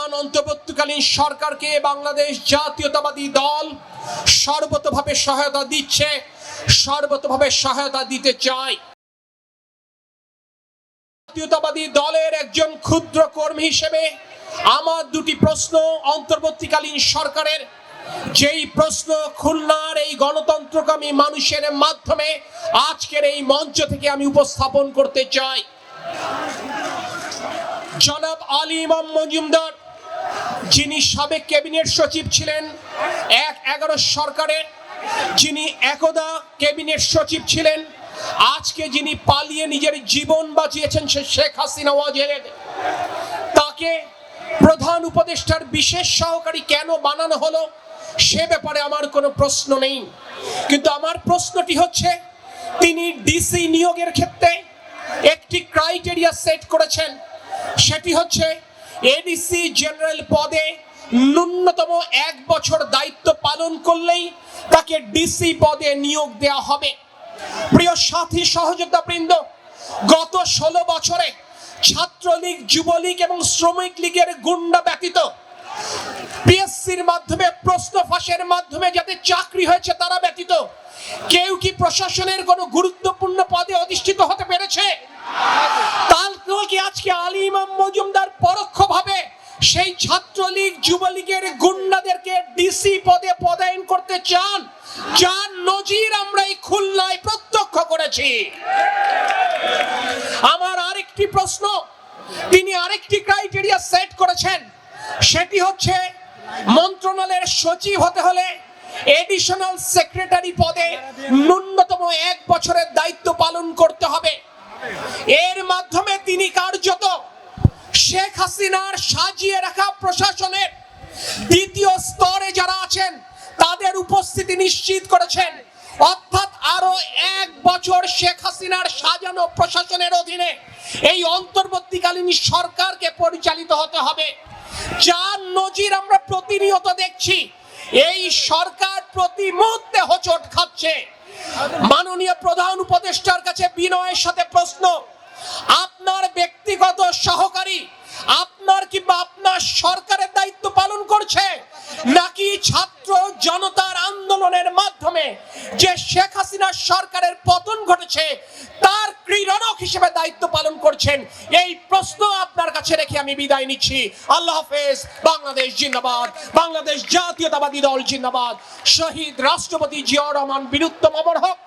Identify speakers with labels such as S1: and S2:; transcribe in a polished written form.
S1: বর্তমান অন্তর্বর্তীকালীন সরকারকে বাংলাদেশ জাতীয়তাবাদী দল সর্বতোভাবে সহায়তা দিচ্ছে, সর্বতোভাবে সহায়তা দিতে চায়। জাতীয়তাবাদী দলের একজন ক্ষুদ্র কর্মী হিসেবে আমার দুটি প্রশ্ন অন্তর্বর্তীকালীন সরকারের, যেই প্রশ্ন খুলনার এই গণতন্ত্রকামী মানুষের মাধ্যমে আজকের এই মঞ্চ থেকে আমি উপস্থাপন করতে চাই। জনাব আলী ইমাম মজুমদার, যিনি সাবেক ক্যাবিনেট সচিব ছিলেন ১/১১ সরকারের, যিনি একদা ক্যাবিনেট সচিব ছিলেন, আজকে যিনি পালিয়ে নিজের জীবন বাঁচিয়েছেন সে শেখ হাসিনা ওয়াজেদ, তাকে প্রধান উপদেষ্টার বিশেষ সহকারী কেন বানানো হলো সে ব্যাপারে আমার কোনো প্রশ্ন নেই। কিন্তু আমার প্রশ্নটি হচ্ছে, তিনি ডিসি নিয়োগের ক্ষেত্রে একটি ক্রাইটেরিয়া সেট করেছেন, সেটি হচ্ছে এডিসি জেনারেল পদে ন্যূনতম 1 বছর দায়িত্ব পালন করলেই তাকে ডিসি পদে নিয়োগ দেওয়া হবে। প্রিয় সাথী সহযোদ্ধাবৃন্দ, গত 16 বছরে ছাত্রলীগ, যুবলীগ এবং শ্রমিক লীগের গুন্ডা ব্যতীত পিএসসির মাধ্যমে, প্রশ্ন ফাঁসের মাধ্যমে যাদের চাকরি হয়েছে তারা ব্যতীত কেউ কি প্রশাসনের কোনো গুরুত্বপূর্ণ পদে অধিষ্ঠিত হতে পেরেছে? তাহলে কি আজকে আলী ইমাম মজুমদার পরোক্ষভাবে সেই ছাত্রলীগ, যুবলীগের গুন্ডাদেরকে ডিসি পদে পদায়ন করতে চান, যার নজির আমরা এই খুলনায় প্রত্যক্ষ করেছি? আমার আরেকটি প্রশ্ন, তিনি আরেকটি ক্রাইটেরিয়া সেট করেছেন, সেটি হচ্ছে মন্ত্রণালয়ের সচিব হতে হলে এডিশনাল সেক্রেটারি পদে ন্যূনতম 1 বছরের দায়িত্ব পালন করতে হবে। এর মাধ্যমে তিনি কার্যত শেখ হাসিনার সাজিয়ে রাখা প্রশাসনের দ্বিতীয় স্তরে যারা আছেন তাদের উপস্থিতি নিশ্চিত করেছেন। অর্থাৎ আরো 1 বছর শেখ হাসিনার সাজানো প্রশাসনের অধীনে এই অন্তর্বর্তীকালীন সরকারকে পরিচালিত হতে হবে, যার নজির আমরা প্রতিনিয়ত দেখছি। এই সরকার প্রতি মুহূর্তে হোঁচট খাচ্ছে। মাননীয় প্রধান উপদেষ্টার কাছে বিনয়ের সাথে প্রশ্ন, আপনার ব্যক্তিগত সহকারী আপনার কিংবা আপনার সরকারের দায়িত্ব পালন করছে, নাকি ছাত্র জনতার আন্দোলনের মাধ্যমে যে শেখ হাসিনার সরকারের পতন ঘটেছে তার ক্রীড়নক হিসেবে দায়িত্ব পালন করছেন? এই প্রশ্ন আপনার কাছে রেখে আমি বিদায় নিচ্ছি। আল্লাহ হাফেজ। বাংলাদেশ জিন্দাবাদ, বাংলাদেশ জাতীয়তাবাদী দল জিন্দাবাদ। শহীদ রাষ্ট্রপতি জিয়াউর রহমান বীরুত্তম অমর হোক।